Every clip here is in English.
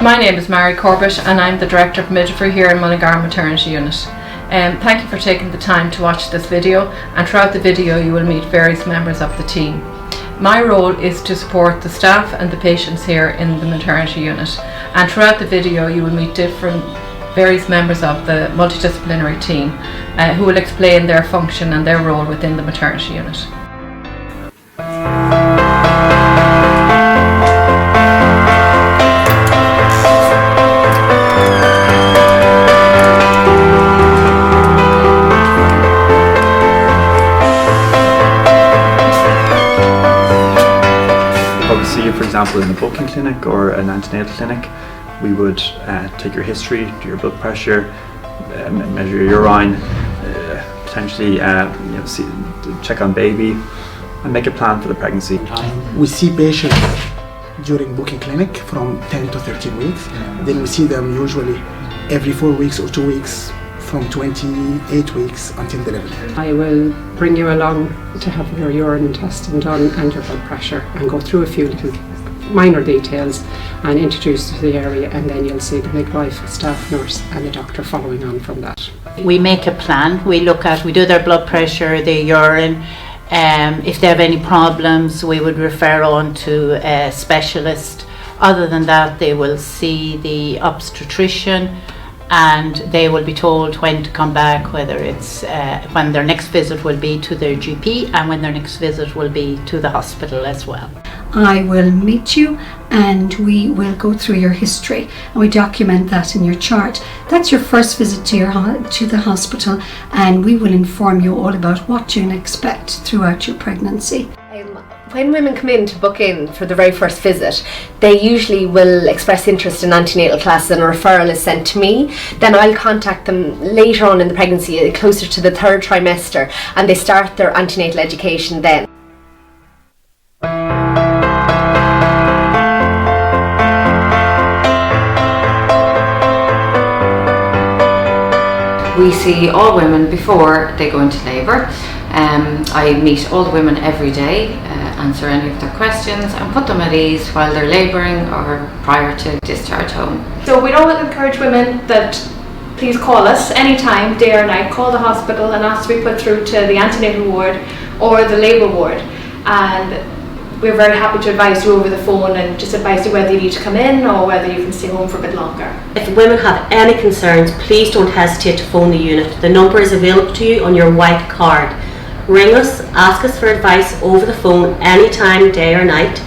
My name is Mary Corbett and I'm the Director of Midwifery here in Mullingar Maternity Unit. Thank you for taking the time to watch this video, and throughout the video you will meet various members of the team. My role is to support the staff and the patients here in the maternity unit, and throughout the video you will meet various members of the multidisciplinary team who will explain their function and their role within the maternity unit. See you, for example, in a booking clinic or an antenatal clinic. We would take your history, do your blood pressure, measure your urine, potentially check on baby, and make a plan for the pregnancy. We see patients during booking clinic from 10 to 13 weeks. Then we see them usually every 4 weeks or 2 weeks, from 28 weeks until delivery. I will bring you along to have your urine testing done and your blood pressure, and go through a few little minor details and introduce you to the area, and then you'll see the midwife, staff nurse and the doctor following on from that. We make a plan. We do their blood pressure, their urine. If they have any problems, we would refer on to a specialist. Other than that, they will see the obstetrician, and they will be told when to come back, whether it's when their next visit will be to their GP and when their next visit will be to the hospital as well. I will meet you and we will go through your history, and we document that in your chart. That's your first visit to the hospital, and we will inform you all about what you can expect throughout your pregnancy. When women come in to book in for the very first visit, they usually will express interest in antenatal classes, and a referral is sent to me. Then I'll contact them later on in the pregnancy, closer to the 3rd trimester, and they start their antenatal education then. We see all women before they go into labour. I meet all the women every day, answer any of their questions and put them at ease while they're labouring or prior to discharge home. So we'd all encourage women that please call us anytime, day or night. Call the hospital and ask to be put through to the antenatal ward or the labour ward, and we're very happy to advise you over the phone and just advise you whether you need to come in or whether you can stay home for a bit longer. If women have any concerns, please don't hesitate to phone the unit. The number is available to you on your white card. Ring us, ask us for advice over the phone anytime, day or night.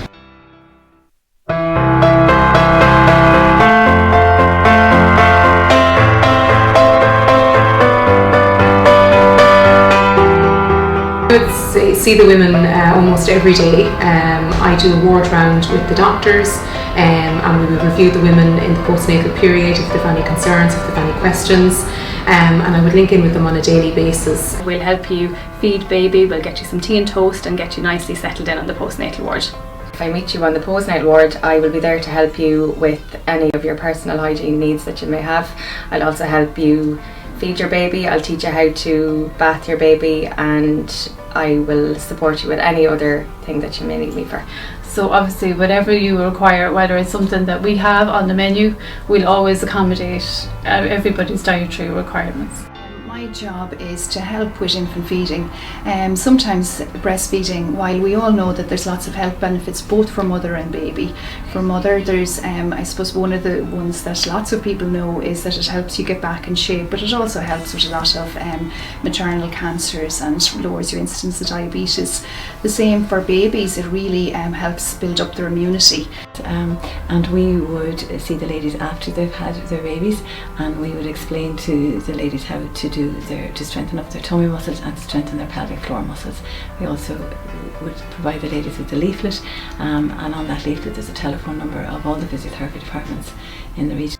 I would see the women almost every day. I do a ward round with the doctors, and we will review the women in the postnatal period if they have any concerns, if they have any questions, and I would link in with them on a daily basis. We'll help you feed baby, we'll get you some tea and toast and get you nicely settled in on the postnatal ward. If I meet you on the postnatal ward, I will be there to help you with any of your personal hygiene needs that you may have. I'll also help you feed your baby, I'll teach you how to bath your baby, and I will support you with any other thing that you may need me for. So obviously whatever you require, whether it's something that we have on the menu, we'll always accommodate everybody's dietary requirements. My job is to help with infant feeding. Sometimes breastfeeding, while we all know that there's lots of health benefits both for mother and baby. For mother, there's I suppose one of the ones that lots of people know is that it helps you get back in shape, but it also helps with a lot of maternal cancers and lowers your incidence of diabetes. The same for babies, it really helps build up their immunity. And we would see the ladies after they've had their babies, and we would explain to the ladies how to strengthen up their tummy muscles and strengthen their pelvic floor muscles. We also would provide the ladies with a leaflet, and on that leaflet there's a telephone number of all the physiotherapy departments in the region.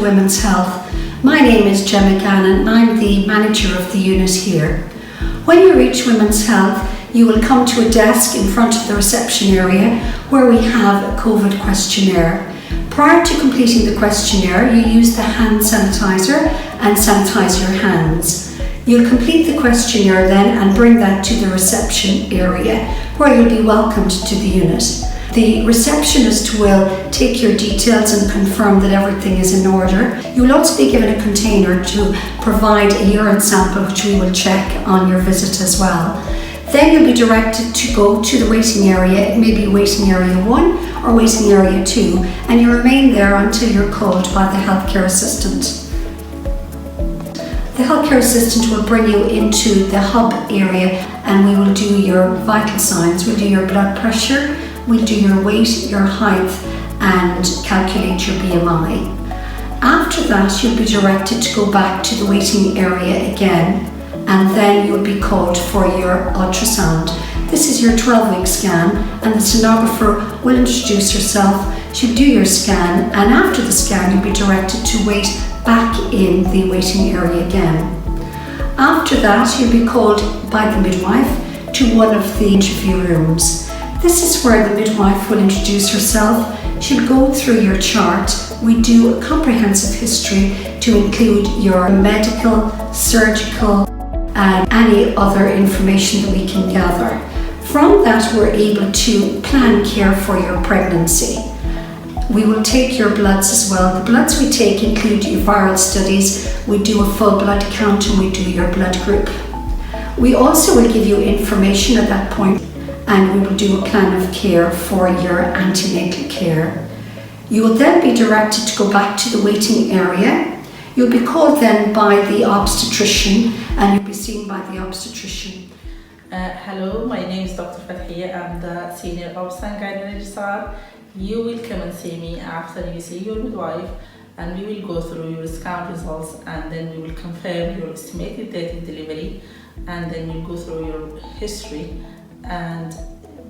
Women's Health. My name is Gemma Gannon and I'm the manager of the unit here. When you reach Women's Health, you will come to a desk in front of the reception area where we have a COVID questionnaire. Prior to completing the questionnaire, you use the hand sanitizer and sanitize your hands. You'll complete the questionnaire then and bring that to the reception area where you'll be welcomed to the unit. The receptionist will take your details and confirm that everything is in order. You will also be given a container to provide a urine sample which we will check on your visit as well. Then you'll be directed to go to the waiting area. It may be waiting area 1 or waiting area 2, and you remain there until you're called by the healthcare assistant. The healthcare assistant will bring you into the hub area and we will do your vital signs. We'll do your blood pressure, we'll do your weight, your height and calculate your BMI. After that you'll be directed to go back to the waiting area again and then you'll be called for your ultrasound. This is your 12-week scan and the sonographer will introduce herself, she'll do your scan and after the scan you'll be directed to wait back in the waiting area again. After that you'll be called by the midwife to one of the interview rooms. This is where the midwife will introduce herself. She'll go through your chart. We do a comprehensive history to include your medical, surgical and any other information that we can gather. From that we're able to plan care for your pregnancy. We will take your bloods as well. The bloods we take include your viral studies, we do a full blood count and we do your blood group. We also will give you information at that point and we will do a plan of care for your antenatal care. You will then be directed to go back to the waiting area. You'll be called then by the obstetrician and you'll be seen by the obstetrician. Hello, my name is Dr. Fathia. I'm the senior obs and gynecologist. You will come and see me after you see your midwife and we will go through your scan results and then we will confirm your estimated date of delivery and then we'll go through your history and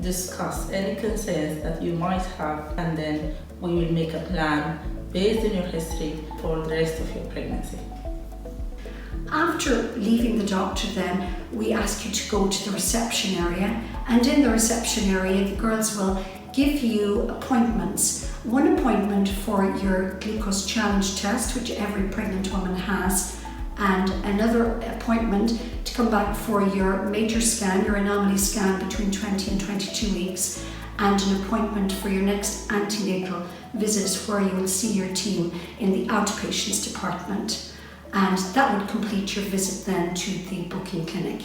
discuss any concerns that you might have and then we will make a plan based on your history for the rest of your pregnancy. After leaving the doctor then, we ask you to go to the reception area and in the reception area the girls will give you appointments. One appointment for your glucose challenge test, which every pregnant woman has, and another appointment to come back for your major scan, your anomaly scan between 20 and 22 weeks, and an appointment for your next antenatal visit where you will see your team in the outpatients department. And that would complete your visit then to the booking clinic.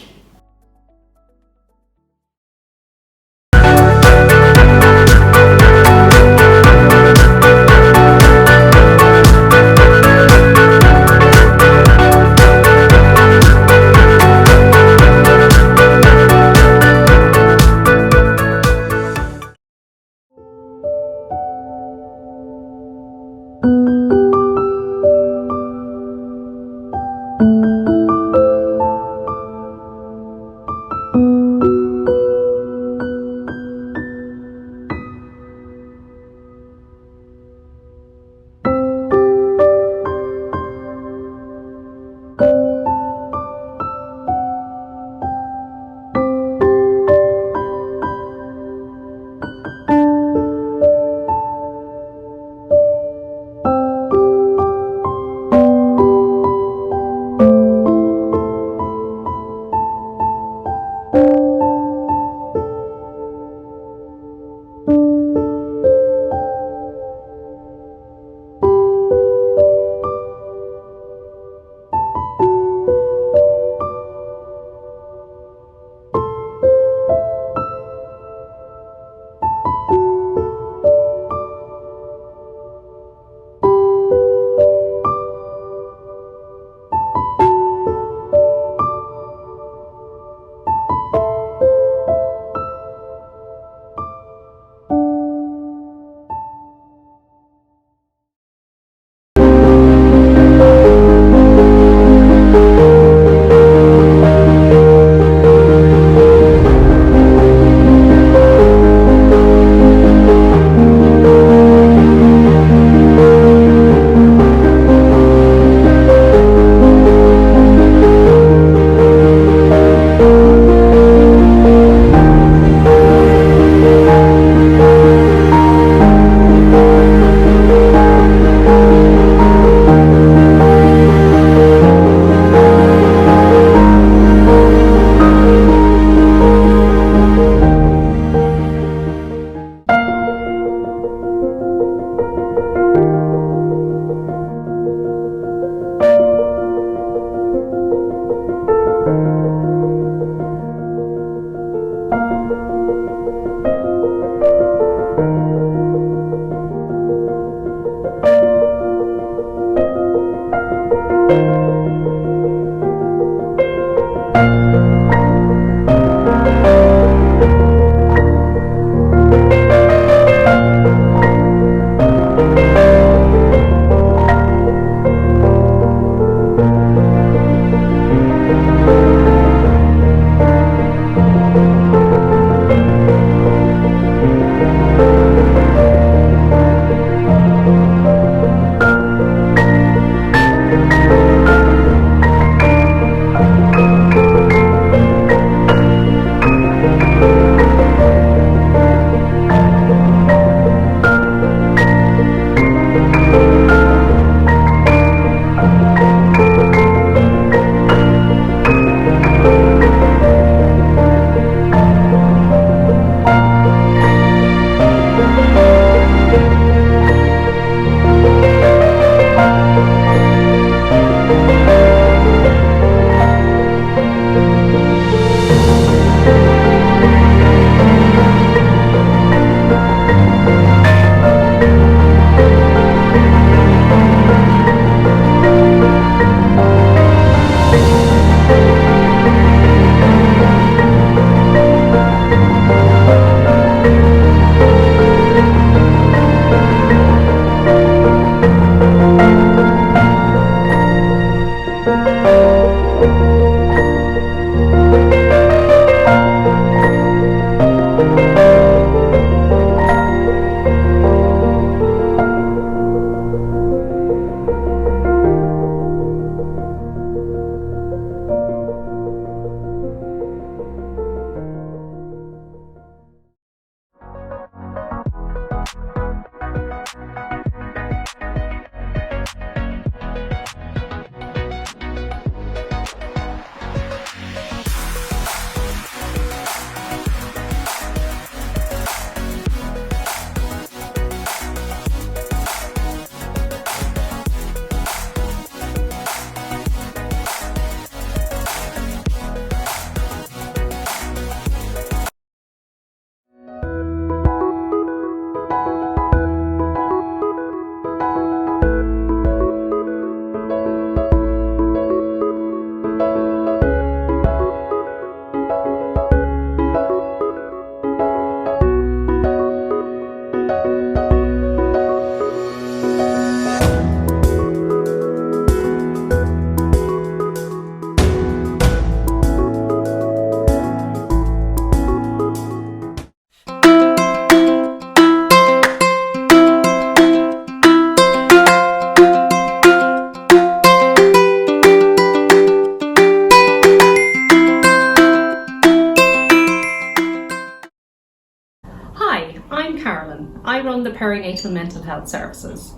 run the perinatal mental health services.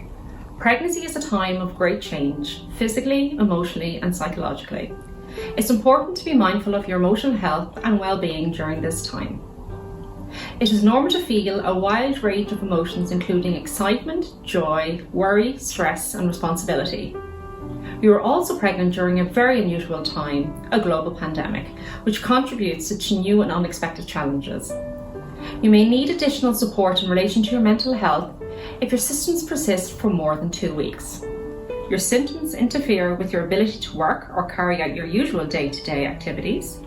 Pregnancy is a time of great change, physically, emotionally and psychologically. It's important to be mindful of your emotional health and well-being during this time. It is normal to feel a wide range of emotions including excitement, joy, worry, stress and responsibility. You are also pregnant during a very unusual time, a global pandemic, which contributes to new and unexpected challenges. You may need additional support in relation to your mental health if your symptoms persist for more than 2 weeks. Your symptoms interfere with your ability to work or carry out your usual day-to-day activities.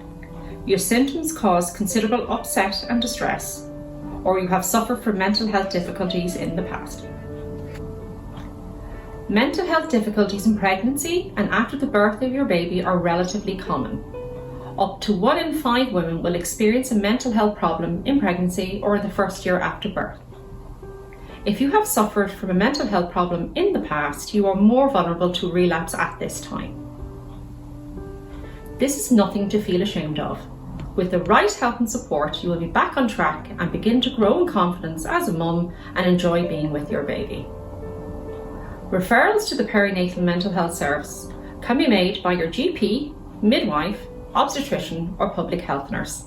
Your symptoms cause considerable upset and distress, or you have suffered from mental health difficulties in the past. Mental health difficulties in pregnancy and after the birth of your baby are relatively common. Up to 1 in 5 women will experience a mental health problem in pregnancy or the first year after birth. If you have suffered from a mental health problem in the past, you are more vulnerable to relapse at this time. This is nothing to feel ashamed of. With the right help and support, you will be back on track and begin to grow in confidence as a mum and enjoy being with your baby. Referrals to the perinatal mental health service can be made by your GP, midwife, obstetrician or public health nurse.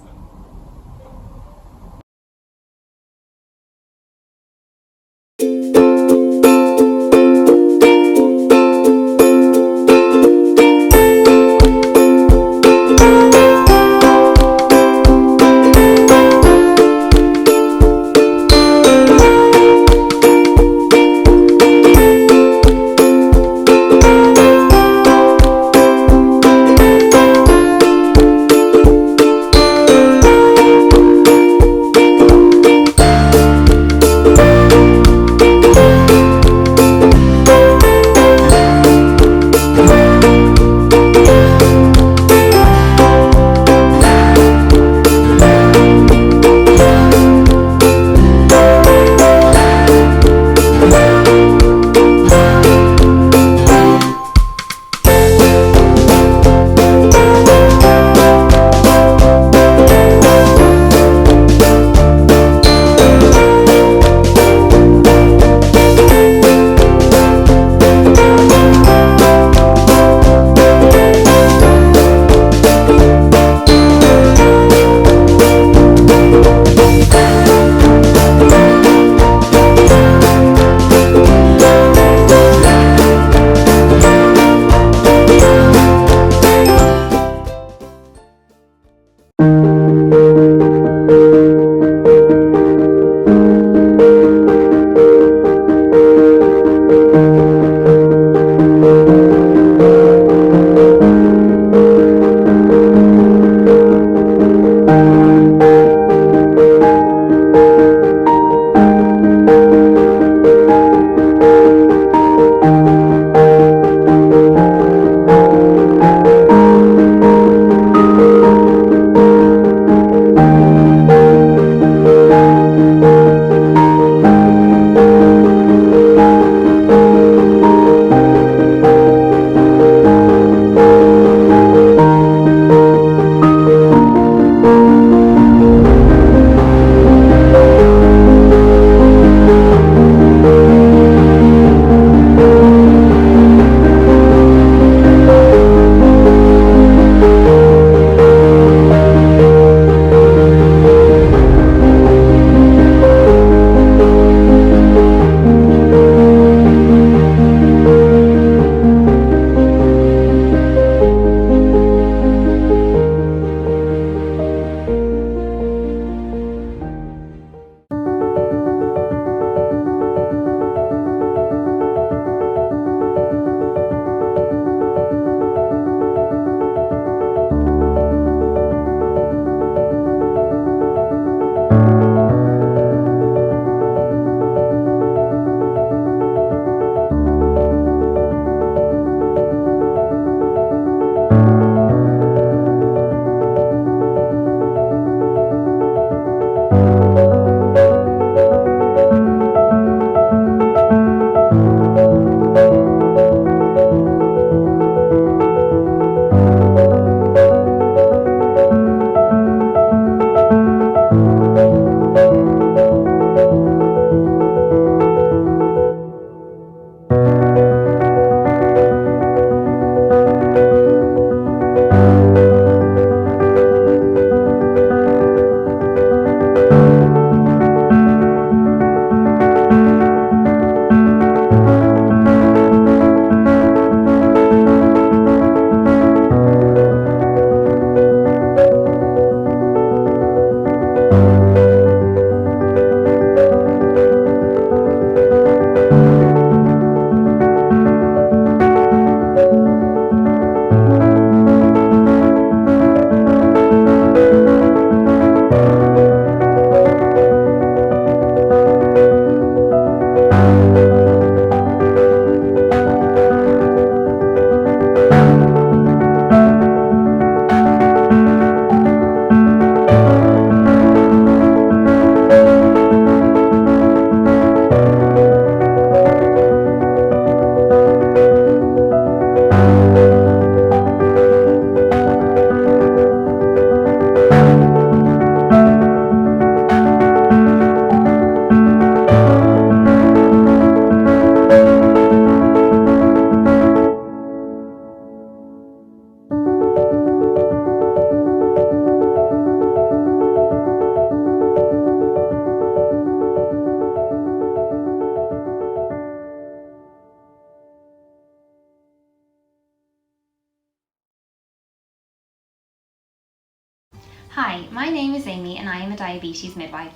Hi, my name is Amy and I am a diabetes midwife.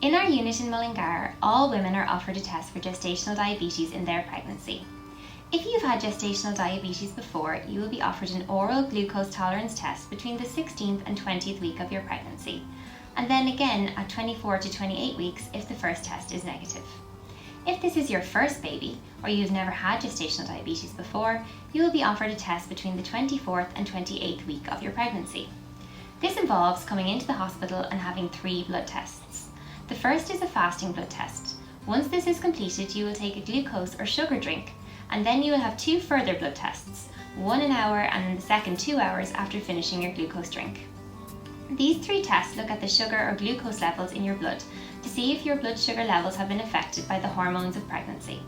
In our unit in Mullingar, all women are offered a test for gestational diabetes in their pregnancy. If you've had gestational diabetes before, you will be offered an oral glucose tolerance test between the 16th and 20th week of your pregnancy, and then again at 24 to 28 weeks if the first test is negative. If this is your first baby, or you've never had gestational diabetes before, you will be offered a test between the 24th and 28th week of your pregnancy. This involves coming into the hospital and having 3 blood tests. The first is a fasting blood test. Once this is completed, you will take a glucose or sugar drink, and then you will have 2 further blood tests, one an hour and then the second 2 hours after finishing your glucose drink. These 3 tests look at the sugar or glucose levels in your blood to see if your blood sugar levels have been affected by the hormones of pregnancy.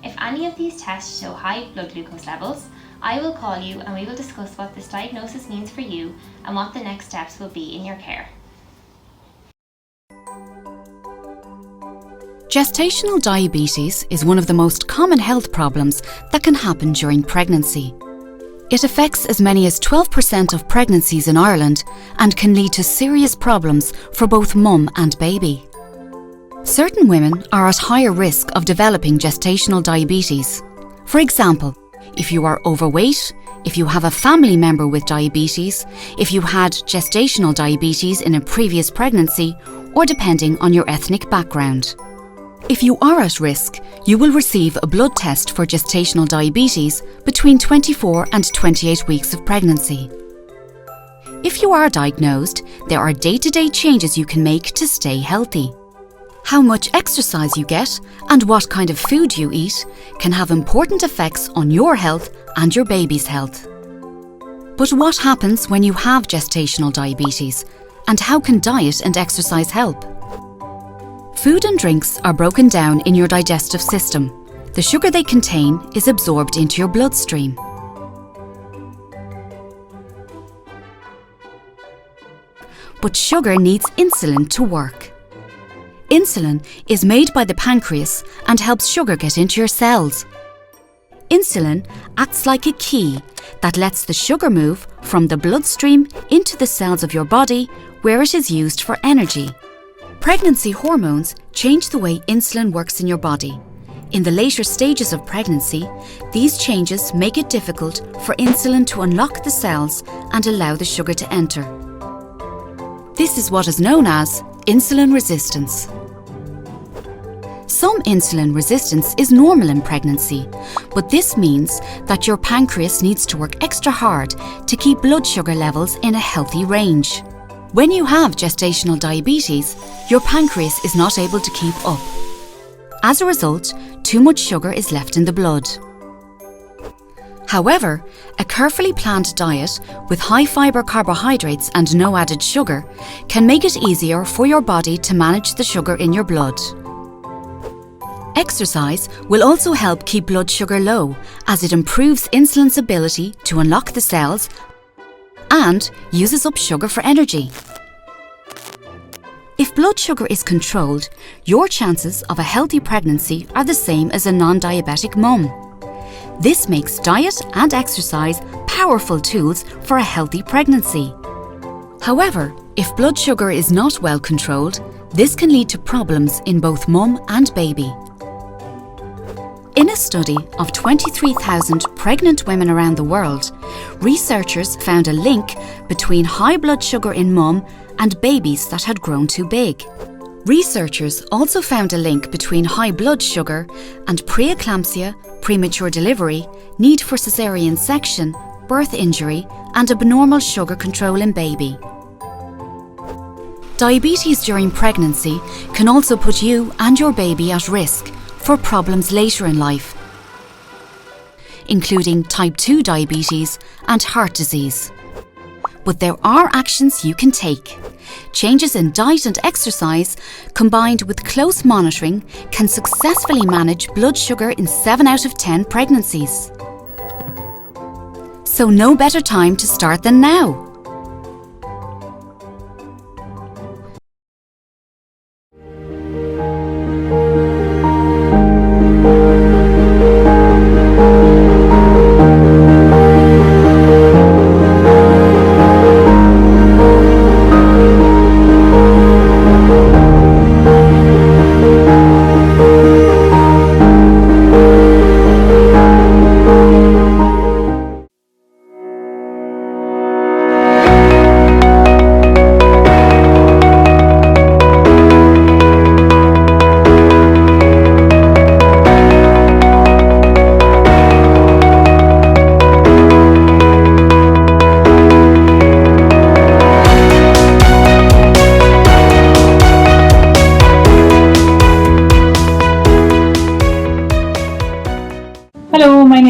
If any of these tests show high blood glucose levels, I will call you and we will discuss what this diagnosis means for you and what the next steps will be in your care. Gestational diabetes is one of the most common health problems that can happen during pregnancy. It affects as many as 12% of pregnancies in Ireland and can lead to serious problems for both mum and baby. Certain women are at higher risk of developing gestational diabetes. For example, if you are overweight, if you have a family member with diabetes, if you had gestational diabetes in a previous pregnancy, or depending on your ethnic background. If you are at risk, you will receive a blood test for gestational diabetes between 24 and 28 weeks of pregnancy. If you are diagnosed, there are day-to-day changes you can make to stay healthy. How much exercise you get and what kind of food you eat can have important effects on your health and your baby's health. But what happens when you have gestational diabetes, and how can diet and exercise help? Food and drinks are broken down in your digestive system. The sugar they contain is absorbed into your bloodstream. But sugar needs insulin to work. Insulin is made by the pancreas and helps sugar get into your cells. Insulin acts like a key that lets the sugar move from the bloodstream into the cells of your body where it is used for energy. Pregnancy hormones change the way insulin works in your body. In the later stages of pregnancy, these changes make it difficult for insulin to unlock the cells and allow the sugar to enter. This is what is known as insulin resistance. Some insulin resistance is normal in pregnancy, but this means that your pancreas needs to work extra hard to keep blood sugar levels in a healthy range. When you have gestational diabetes, your pancreas is not able to keep up. As a result, too much sugar is left in the blood. However, a carefully planned diet with high fibre carbohydrates and no added sugar can make it easier for your body to manage the sugar in your blood. Exercise will also help keep blood sugar low, as it improves insulin's ability to unlock the cells and uses up sugar for energy. If blood sugar is controlled, your chances of a healthy pregnancy are the same as a non-diabetic mum. This makes diet and exercise powerful tools for a healthy pregnancy. However, if blood sugar is not well controlled, this can lead to problems in both mum and baby. In a study of 23,000 pregnant women around the world, researchers found a link between high blood sugar in mum and babies that had grown too big. Researchers also found a link between high blood sugar and preeclampsia, premature delivery, need for caesarean section, birth injury, and abnormal sugar control in baby. Diabetes during pregnancy can also put you and your baby at risk for problems later in life, including type 2 diabetes and heart disease. But there are actions you can take. Changes in diet and exercise, combined with close monitoring, can successfully manage blood sugar in 7 out of 10 pregnancies. So no better time to start than now.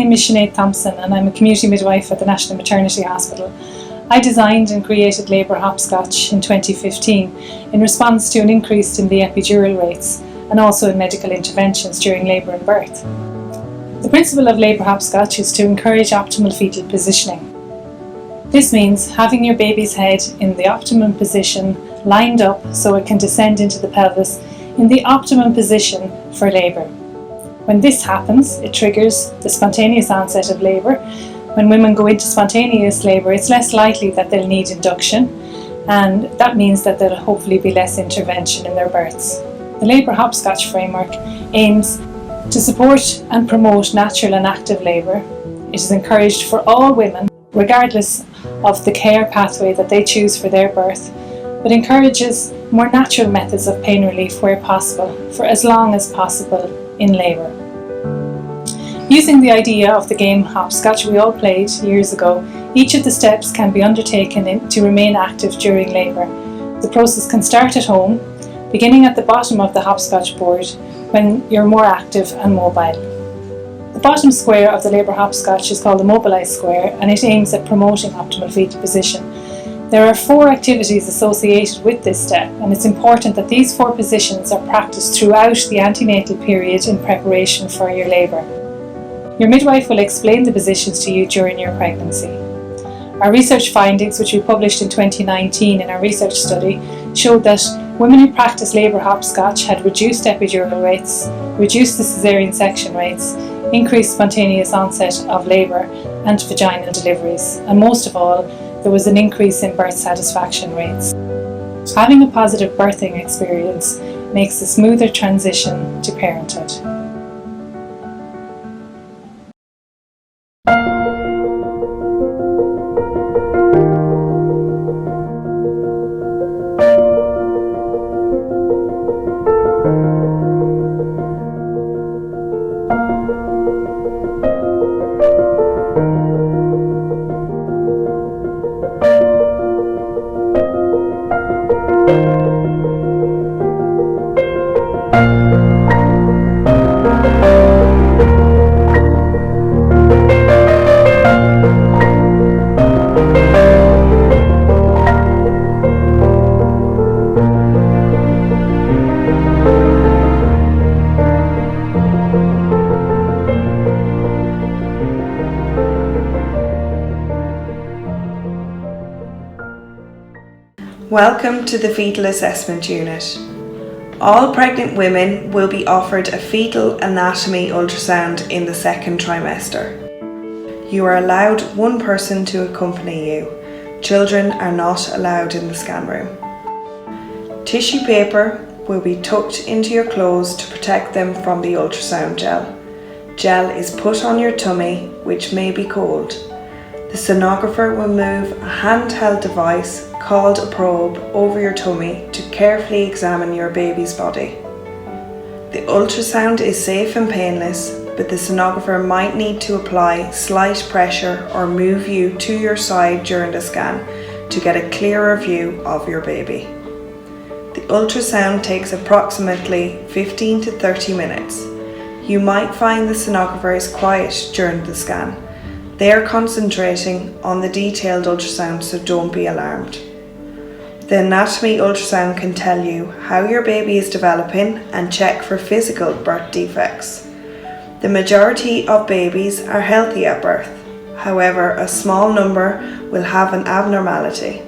name is Sinead Thompson and I'm a community midwife at the National Maternity Hospital. I designed and created labour hopscotch in 2015 in response to an increase in the epidural rates and also in medical interventions during labour and birth. The principle of labour hopscotch is to encourage optimal fetal positioning. This means having your baby's head in the optimum position, lined up so it can descend into the pelvis in the optimum position for labour. When this happens, it triggers the spontaneous onset of labour. When women go into spontaneous labour, it's less likely that they'll need induction, and that means that there'll hopefully be less intervention in their births. The labour hopscotch framework aims to support and promote natural and active labour. It is encouraged for all women, regardless of the care pathway that they choose for their birth, but encourages more natural methods of pain relief where possible, for as long as possible in labour. Using the idea of the game hopscotch we all played years ago, each of the steps can be undertaken to remain active during labour. The process can start at home, beginning at the bottom of the hopscotch board when you're more active and mobile. The bottom square of the labour hopscotch is called the mobilised square, and it aims at promoting optimal fetal position. There are 4 activities associated with this step, and it's important that these 4 positions are practiced throughout the antenatal period in preparation for your labour. Your midwife will explain the positions to you during your pregnancy. Our research findings, which we published in 2019 in our research study, showed that women who practiced labour hopscotch had reduced epidural rates, reduced the caesarean section rates, increased spontaneous onset of labour and vaginal deliveries, and most of all, there was an increase in birth satisfaction rates. Having a positive birthing experience makes a smoother transition to parenthood. Welcome to the Fetal Assessment Unit. All pregnant women will be offered a fetal anatomy ultrasound in the 2nd trimester. You are allowed 1 person to accompany you. Children are not allowed in the scan room. Tissue paper will be tucked into your clothes to protect them from the ultrasound gel. Gel is put on your tummy, which may be cold. The sonographer will move a handheld device called a probe over your tummy to carefully examine your baby's body. The ultrasound is safe and painless, but the sonographer might need to apply slight pressure or move you to your side during the scan to get a clearer view of your baby. The ultrasound takes approximately 15 to 30 minutes. You might find the sonographer is quiet during the scan. They are concentrating on the detailed ultrasound, so don't be alarmed. The anatomy ultrasound can tell you how your baby is developing and check for physical birth defects. The majority of babies are healthy at birth. However, a small number will have an abnormality.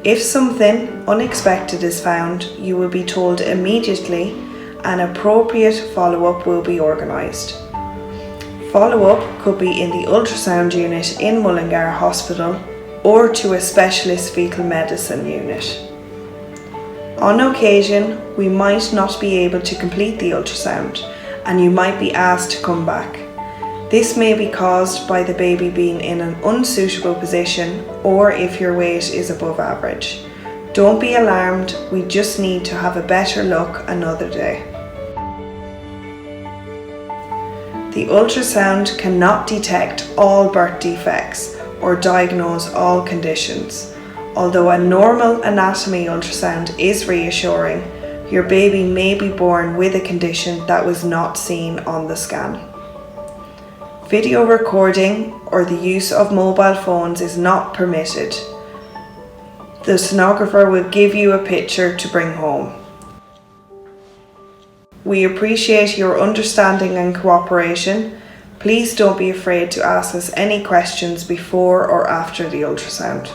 If something unexpected is found, you will be told immediately and appropriate follow-up will be organised. Follow-up could be in the ultrasound unit in Mullingar Hospital or to a specialist fetal medicine unit. On occasion, we might not be able to complete the ultrasound and you might be asked to come back. This may be caused by the baby being in an unsuitable position or if your weight is above average. Don't be alarmed, we just need to have a better look another day. The ultrasound cannot detect all birth defects or diagnose all conditions. Although a normal anatomy ultrasound is reassuring, your baby may be born with a condition that was not seen on the scan. Video recording or the use of mobile phones is not permitted. The sonographer will give you a picture to bring home. We appreciate your understanding and cooperation. Please don't be afraid to ask us any questions before or after the ultrasound.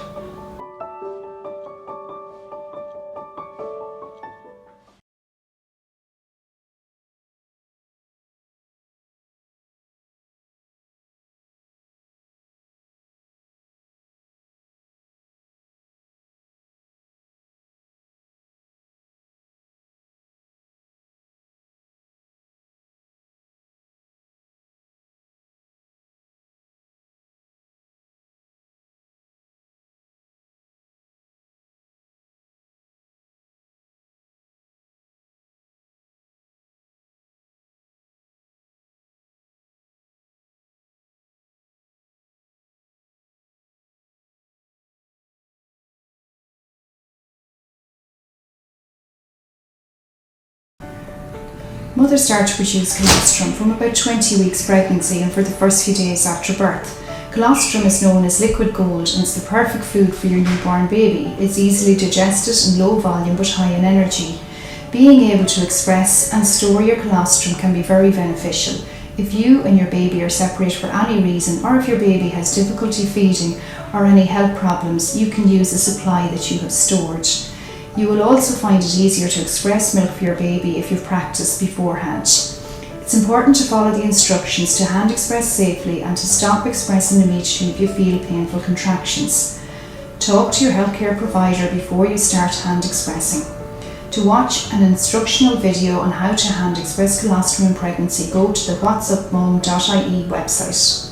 Mothers start to produce colostrum from about 20 weeks pregnancy and for the first few days after birth. Colostrum is known as liquid gold and is the perfect food for your newborn baby. It's easily digested and low volume but high in energy. Being able to express and store your colostrum can be very beneficial. If you and your baby are separated for any reason, or if your baby has difficulty feeding or any health problems, you can use the supply that you have stored. You will also find it easier to express milk for your baby if you've practiced beforehand. It's important to follow the instructions to hand express safely and to stop expressing immediately if you feel painful contractions. Talk to your healthcare provider before you start hand expressing. To watch an instructional video on how to hand express colostrum in pregnancy, go to the whatsupmom.ie website.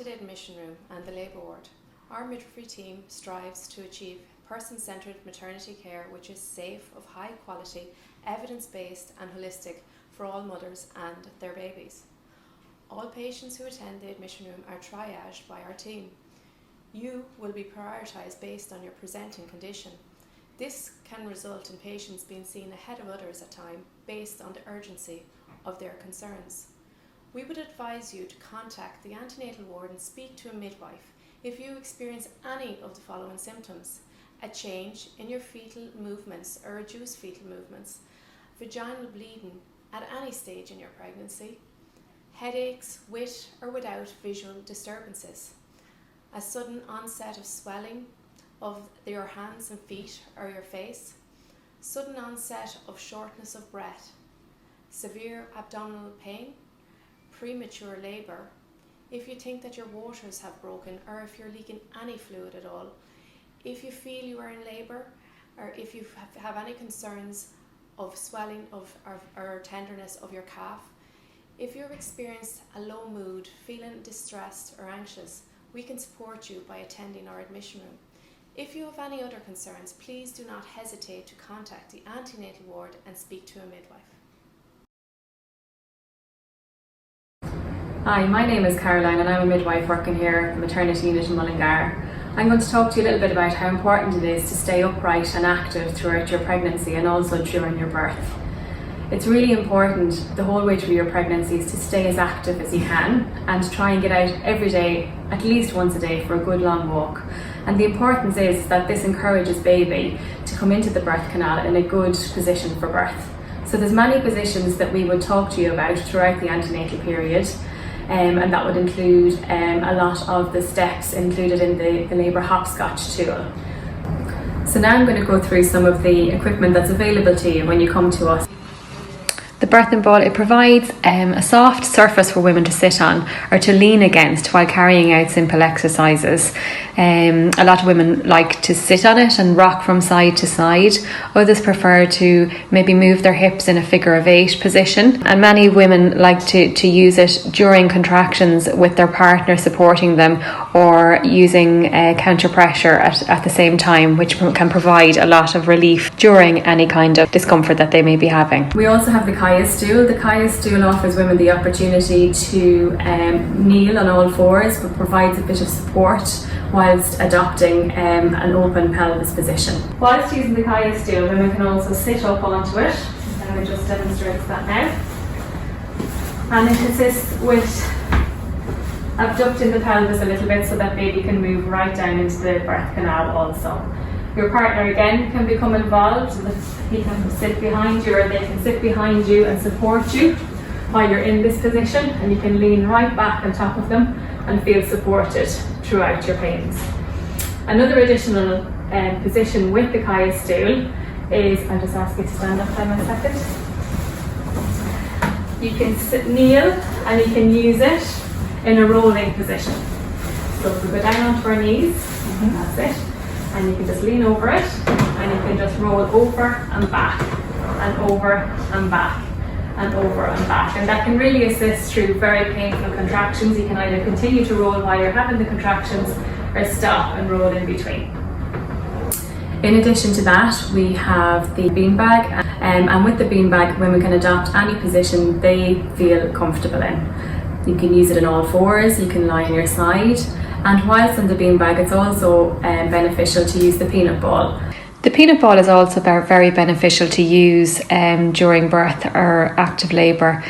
the admission room and the labour ward, our midwifery team strives to achieve person-centred maternity care which is safe, of high quality, evidence-based and holistic for all mothers and their babies. All patients who attend the admission room are triaged by our team. You will be prioritised based on your presenting condition. This can result in patients being seen ahead of others at times based on the urgency of their concerns. We would advise you to contact the antenatal ward and speak to a midwife if you experience any of the following symptoms: a change in your fetal movements or reduced fetal movements, vaginal bleeding at any stage in your pregnancy, headaches with or without visual disturbances, a sudden onset of swelling of your hands and feet or your face, sudden onset of shortness of breath, severe abdominal pain, premature labour, if you think that your waters have broken or if you're leaking any fluid at all, if you feel you are in labour, or if you have any concerns of swelling or tenderness of your calf, if you've experienced a low mood, feeling distressed or anxious, we can support you by attending our admission room. If you have any other concerns, please do not hesitate to contact the antenatal ward and speak to a midwife. Hi, my name is Caroline and I'm a midwife working here at the maternity unit in Mullingar. I'm going to talk to you a little bit about how important it is to stay upright and active throughout your pregnancy and also during your birth. It's really important the whole way through your pregnancy is to stay as active as you can and to try and get out every day, at least once a day, for a good long walk. And the importance is that this encourages baby to come into the birth canal in a good position for birth. So there's many positions that we would talk to you about throughout the antenatal period. And that would include a lot of the steps included in the labour hopscotch tool. So now I'm going to go through some of the equipment that's available to you when you come to us. The birthing ball, it provides a soft surface for women to sit on or to lean against while carrying out simple exercises. A lot of women like to sit on it and rock from side to side. Others prefer to maybe move their hips in a figure-of-8 position. And many women like to use it during contractions with their partner supporting them or using counter pressure at the same time, which can provide a lot of relief during any kind of discomfort that they may be having. We also have the Kaya stool. The Kaya stool offers women the opportunity to kneel on all fours, but provides a bit of support whilst adopting an open pelvis position. Whilst using the Kaya stool, women can also sit up onto it. And we just demonstrate that now. And it assists with abducting the pelvis a little bit so that baby can move right down into the birth canal also. Your partner again can become involved. He can sit behind you or they can sit behind you and support you while you're in this position, and you can lean right back on top of them and feel supported throughout your pains. Another additional position with the Kaya stool is, I'll just ask you to stand up for a second. You can kneel and you can use it in a rolling position. So if we go down onto our knees, that's it. And you can just lean over it and you can just roll over and back and over and back and over and back. And that can really assist through very painful contractions. You can either continue to roll while you're having the contractions or stop and roll in between. In addition to that, we have the beanbag, and with the beanbag, women can adopt any position they feel comfortable in. You can use it in all fours, you can lie on your side, and whilst in the beanbag, it's also beneficial to use the peanut ball. The peanut ball is also very beneficial to use during birth or active labour.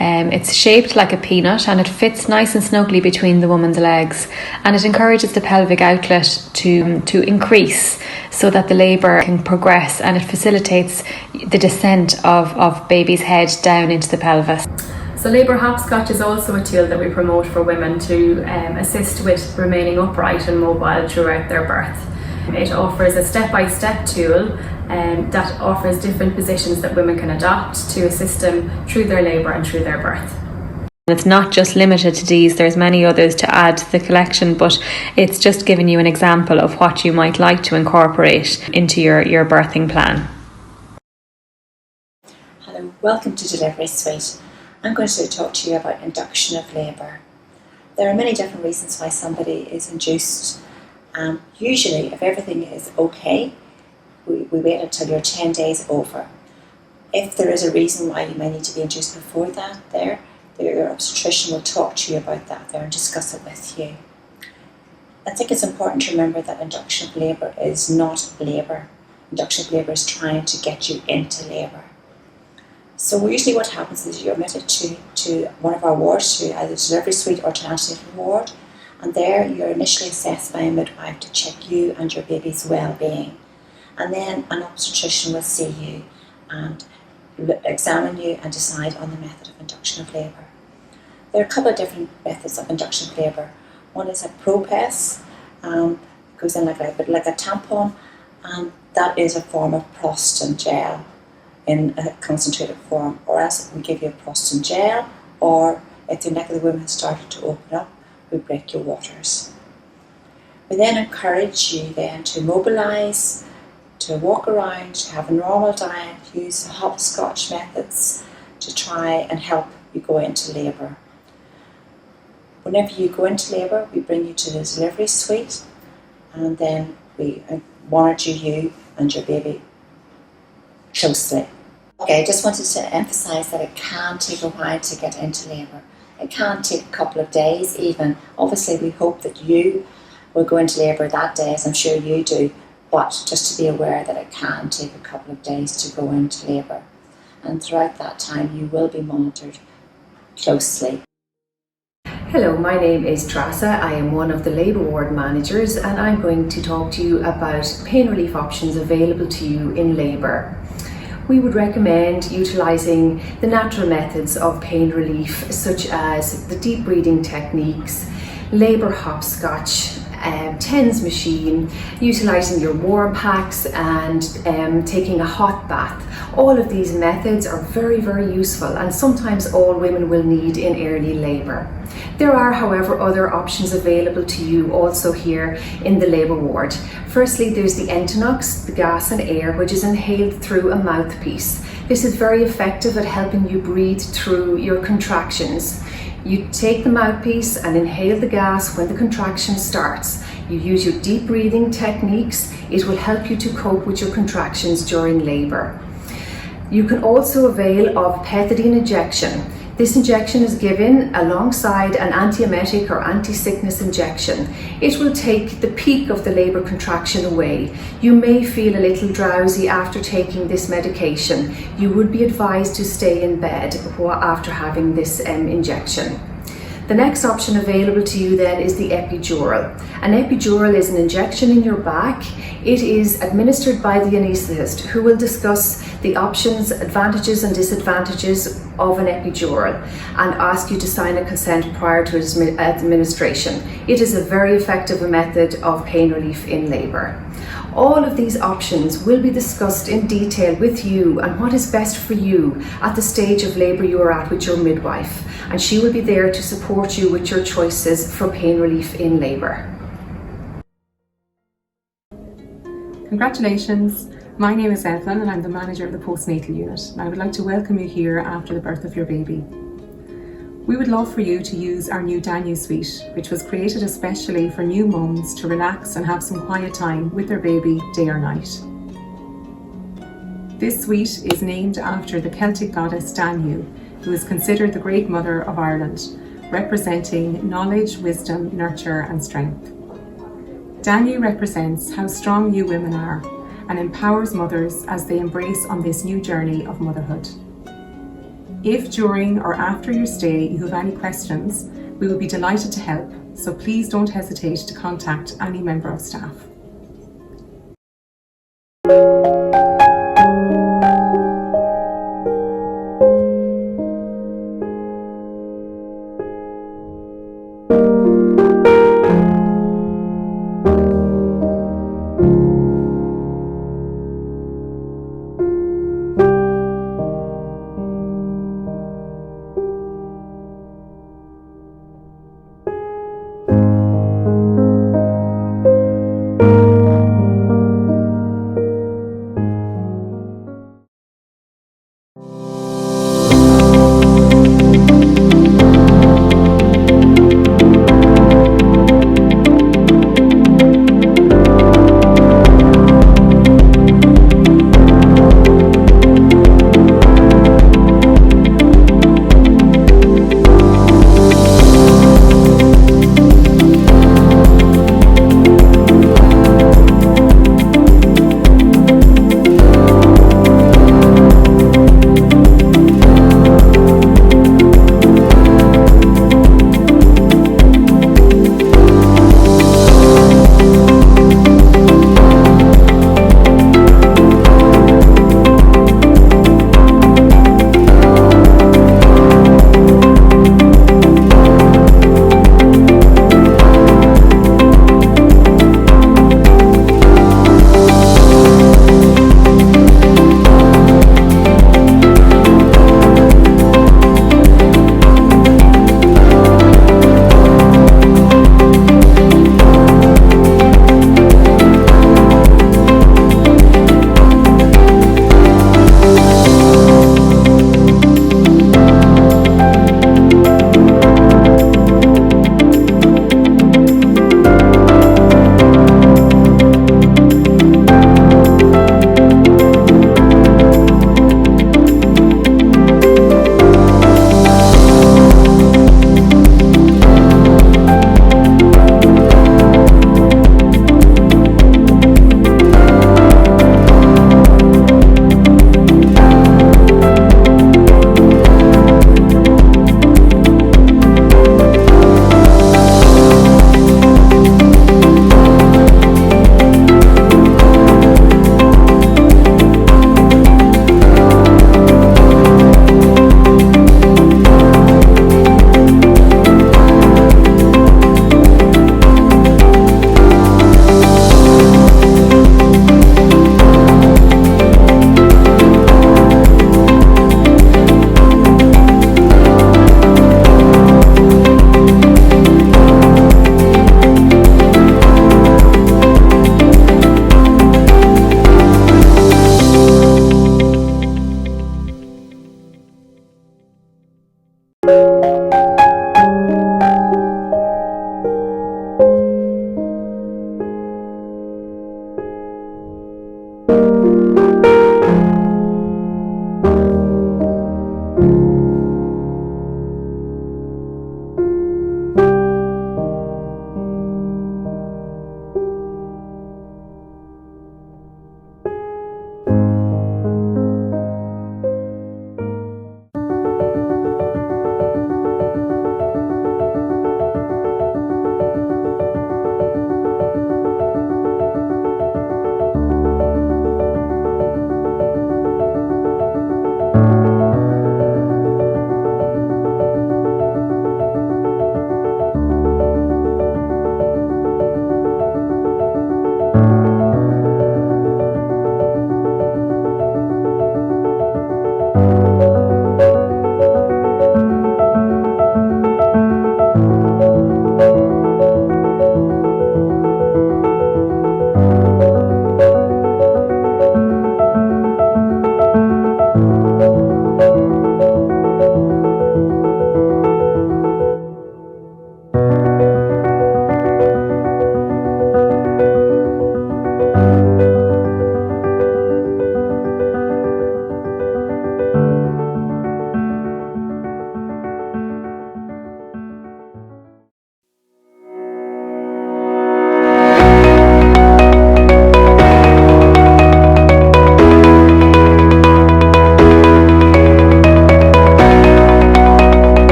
It's shaped like a peanut and it fits nice and snugly between the woman's legs, and it encourages the pelvic outlet to increase so that the labour can progress, and it facilitates the descent of baby's head down into the pelvis. So labour hopscotch is also a tool that we promote for women to assist with remaining upright and mobile throughout their birth. It offers a step-by-step tool that offers different positions that women can adopt to assist them through their labour and through their birth. It's not just limited to these, there's many others to add to the collection, but it's just giving you an example of what you might like to incorporate into your birthing plan. Hello, welcome to Delivery Suite. I'm going to talk to you about induction of labour. There are many different reasons why somebody is induced. Usually, if everything is okay, we wait until you're 10 days over. If there is a reason why you may need to be induced before that, your obstetrician will talk to you about that there and discuss it with you. I think it's important to remember that induction of labour is not labour. Induction of labour is trying to get you into labour. So usually what happens is you're admitted to one of our wards, to either delivery suite or to antenatal ward, and there you're initially assessed by a midwife to check you and your baby's well-being. And then an obstetrician will see you and examine you and decide on the method of induction of labour. There are a couple of different methods of induction of labour. One is a ProPES, goes in like a tampon, and that is a form of prostin gel in a concentrated form, or else we give you a prostin gel, or if the neck of the womb has started to open up, we break your waters. We then encourage you then to mobilise, to walk around, to have a normal diet, use hopscotch methods to try and help you go into labour. Whenever you go into labour, we bring you to the delivery suite, and then we monitor you and your baby closely. Okay, I just wanted to emphasise that it can take a while to get into labour. It can take a couple of days even. Obviously we hope that you will go into labour that day, as I'm sure you do, but just to be aware that it can take a couple of days to go into labour. And throughout that time you will be monitored closely. Hello, my name is Trasa. I am one of the labour ward managers, and I'm going to talk to you about pain relief options available to you in labour. We would recommend utilising the natural methods of pain relief, such as the deep breathing techniques, labour hopscotch, TENS machine, utilising your warm packs, and taking a hot bath. All of these methods are very, very useful, and sometimes all women will need in early labour. There are, however, other options available to you also here in the labour ward. Firstly, there's the Entonox, the gas and air, which is inhaled through a mouthpiece. This is very effective at helping you breathe through your contractions. You take the mouthpiece and inhale the gas when the contraction starts. You use your deep breathing techniques. It will help you to cope with your contractions during labour. You can also avail of pethidine injection. This injection is given alongside an antiemetic or anti-sickness injection. It will take the peak of the labour contraction away. You may feel a little drowsy after taking this medication. You would be advised to stay in bed after having this injection. The next option available to you then is the epidural. An epidural is an injection in your back. It is administered by the anaesthetist, who will discuss the options, advantages and disadvantages of an epidural and ask you to sign a consent prior to its administration. It is a very effective method of pain relief in labour. All of these options will be discussed in detail with you and what is best for you at the stage of labour you are at with your midwife, and she will be there to support you with your choices for pain relief in labour. Congratulations! My name is Evelyn and I'm the manager of the postnatal unit, and I would like to welcome you here after the birth of your baby. We would love for you to use our new Danu suite, which was created especially for new mums to relax and have some quiet time with their baby day or night. This suite is named after the Celtic goddess Danu, who is considered the Great Mother of Ireland, representing knowledge, wisdom, nurture and strength. Danu represents how strong you women are and empowers mothers as they embrace on this new journey of motherhood. If during or after your stay you have any questions, we will be delighted to help, so please don't hesitate to contact any member of staff.